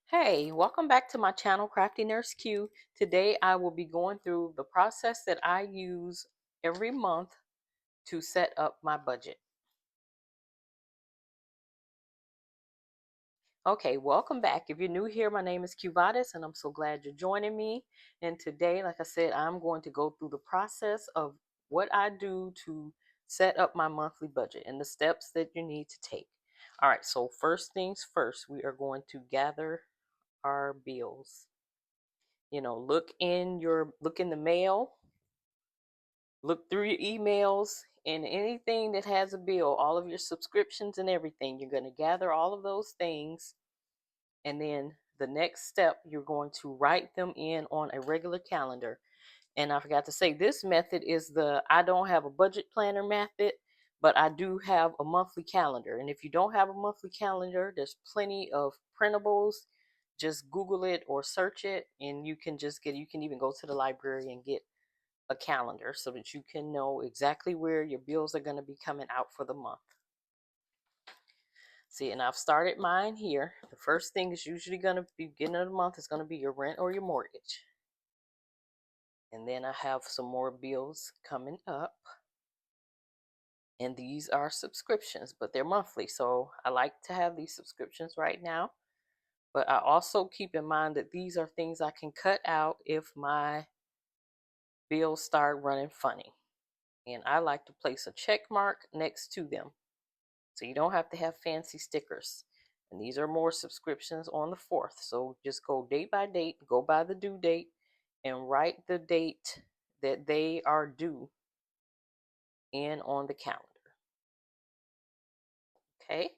Hey, welcome back to my channel, CraftyNurseQ. Today I will be going through the process that I use every month to set up my budget. Okay, welcome back. If you're new here, my name is Qvatis and I'm so glad you're joining me. And today, like I said, I'm going to go through the process of what I do to set up my monthly budget and the steps that you need to take. All right, so first things first, we are going to gather our bills. Look in the mail, look through your emails, and anything that has a bill, all of your subscriptions and everything. You're going to gather all of those things, and then the next step, you're going to write them in on a regular calendar. And I forgot to say, this method is I don't have a budget planner method, but I do have a monthly calendar. And if you don't have a monthly calendar, there's plenty of printables. Just Google it or search it, and you can even go to the library and get a calendar so that you can know exactly where your bills are going to be coming out for the month. See, and I've started mine here. The first thing is usually going to be beginning of the month is going to be your rent or your mortgage. And then I have some more bills coming up. And these are subscriptions, but they're monthly. So I like to have these subscriptions right now. But I also keep in mind that these are things I can cut out if my bills start running funny. And I like to place a check mark next to them, so you don't have to have fancy stickers. And these are more subscriptions on the 4th. So just go date by date, go by the due date, and write the date that they are due in on the calendar. Okay.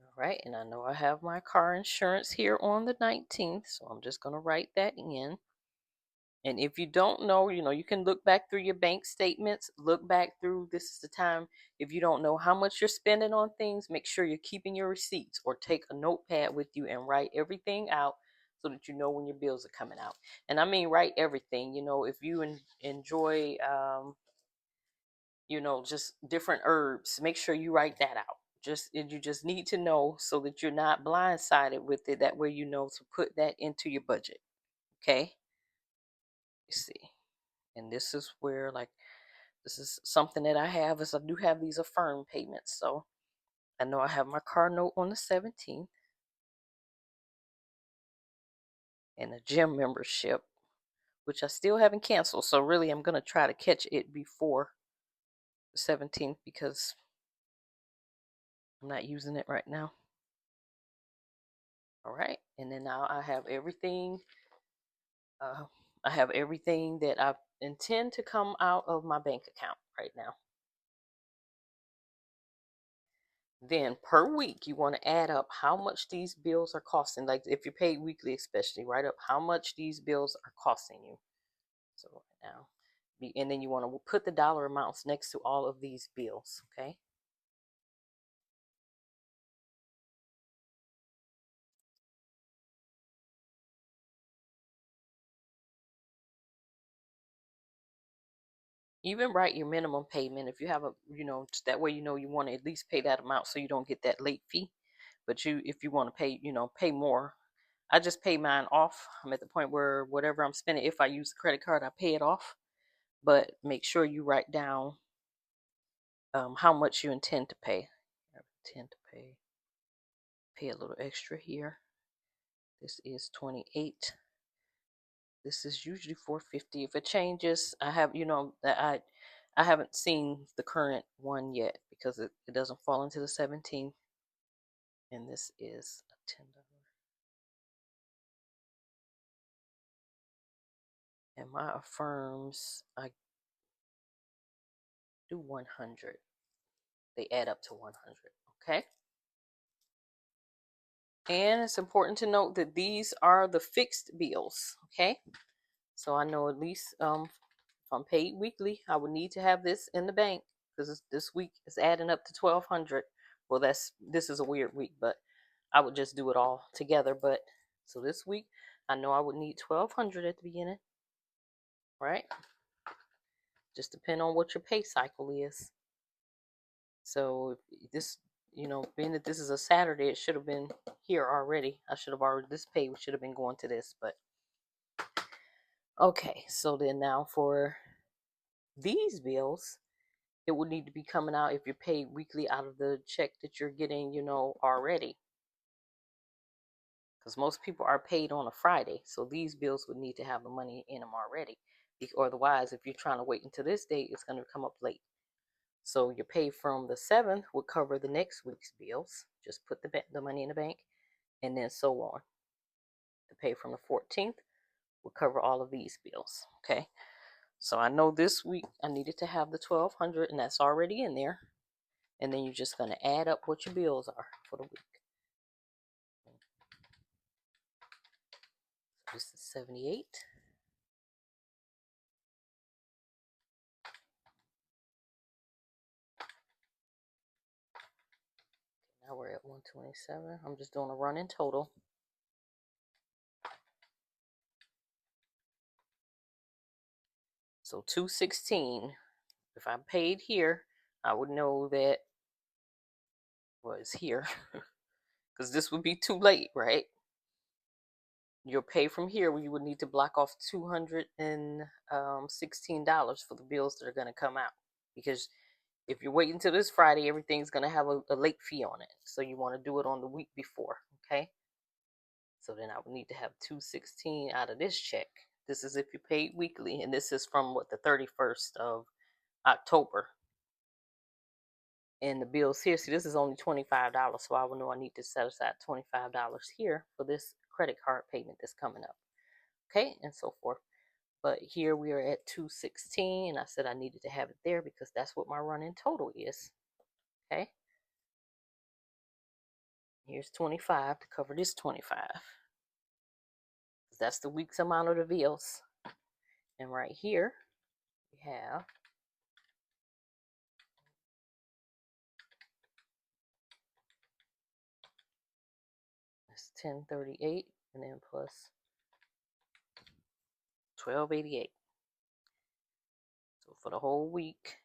All right. And I know I have my car insurance here on the 19th. So I'm just going to write that in. And if you don't know, you can look back through your bank statements, look back through, this is the time. If you don't know how much you're spending on things, make sure you're keeping your receipts or take a notepad with you and write everything out so that you know when your bills are coming out. And I mean, write everything. If you enjoy, just different herbs, make sure you write that out. You just need to know so that you're not blindsided with it. That way, to put that into your budget. Okay. Let's see. And this is where, like, this is something that I have, is I do have these affirm payments. So I know I have my car note on the 17th and a gym membership, which I still haven't canceled. So really, I'm going to try to catch it before the 17th because I'm not using it right now. All right. And then now I have everything. I have everything that I intend to come out of my bank account right now. Then per week, you want to add up how much these bills are costing. Like if you pay weekly, especially, write up how much these bills are costing you. So now, and then you want to put the dollar amounts next to all of these bills, okay? Even write your minimum payment if you have that way you want to at least pay that amount so you don't get that late fee. But if you want to pay, pay more. I just pay mine off. I'm at the point where whatever I'm spending, if I use the credit card, I pay it off. But make sure you write down how much you intend to pay. I intend to pay a little extra here. This is 28. This is usually 450. If it changes, I have I haven't seen the current one yet because it doesn't fall into the 17th. And this is a $10. And my affirms, I do 100. They add up to 100. Okay. And it's important to note that these are the fixed bills. Okay. So I know at least if I'm paid weekly, I would need to have this in the bank because this week is adding up to 1,200. Well, this is a weird week, but I would just do it all together. But So this week, I know I would need $1,200 at the beginning, right? Just depend on what your pay cycle is. So this, being that this is a Saturday, it should have been here already. I should have already, this pay should have been going to this, but okay. So then now for these bills, it would need to be coming out if you're paid weekly out of the check that you're getting, already. Because most people are paid on a Friday. So these bills would need to have the money in them already. Otherwise, if you're trying to wait until this date, it's going to come up late. So your pay from the 7th would cover the next week's bills. Just put the money in the bank, and then so on. The pay from the 14th will cover all of these bills. Okay. So I know this week I needed to have the $1,200, and that's already in there. And then you're just going to add up what your bills are for the week. This is 78. Now we're at 127. I'm just doing a running total. So 216. If I'm paid here, I would know that was here because this would be too late, right? Your pay from here, you would need to block off $216 for the bills that are going to come out, because if you're waiting until this Friday, everything's going to have a late fee on it. So you want to do it on the week before, okay? So then I would need to have 216 out of this check. This is if you paid weekly, and this is from the 31st of October. And the bills here, see, this is only $25, so I will know I need to set aside $25 here for this credit card payment that's coming up, okay, and so forth. But here we are at 216, and I said I needed to have it there because that's what my running total is, okay. Here's 25 to cover this 25. That's the week's amount of the bills. And right here we have this 1038, and then plus 1288. So for the whole week,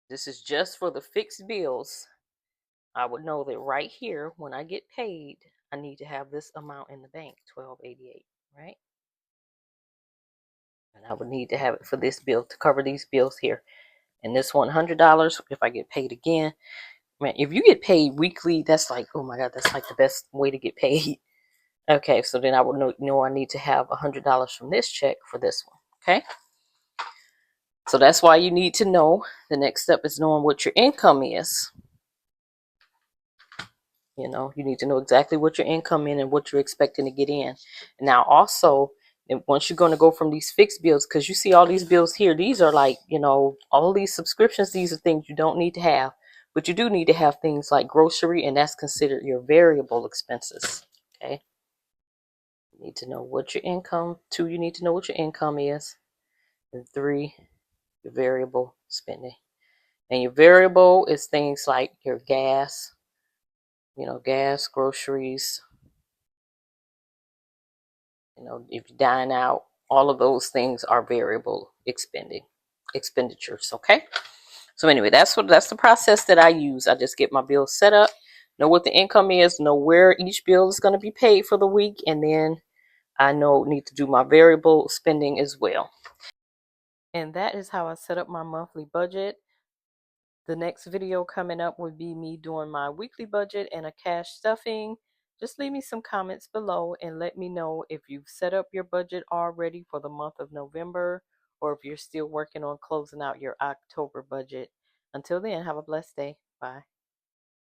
this is just for the fixed bills. I would know that right here when I get paid, I need to have this amount in the bank, 1288, right? And I would need to have it for this bill to cover these bills here. And this $100, if I get paid again, man, if you get paid weekly, that's like, oh my God, that's like the best way to get paid. Okay, so then I would know I need to have $100 from this check for this one. Okay, so that's why you need to know. The next step is knowing what your income is. You need to know exactly what your income is and what you're expecting to get in. Now, also, once you're going to go from these fixed bills, because you see all these bills here, these are like, all these subscriptions, these are things you don't need to have. But you do need to have things like grocery, and that's considered your variable expenses. Okay. You need to know what your income, 2, you need to know what your income is. And 3, your variable spending. And your variable is things like your gas, gas, groceries, if you dine out, all of those things are variable expenditures. Okay. So anyway, that's the process that I use. I just get my bills set up, know what the income is, know where each bill is going to be paid for the week, and then I need to do my variable spending as well. And that is how I set up my monthly budget. The next video coming up would be me doing my weekly budget and a cash stuffing. Just leave me some comments below and let me know if you've set up your budget already for the month of November, or if you're still working on closing out your October budget. Until then, have a blessed day. Bye.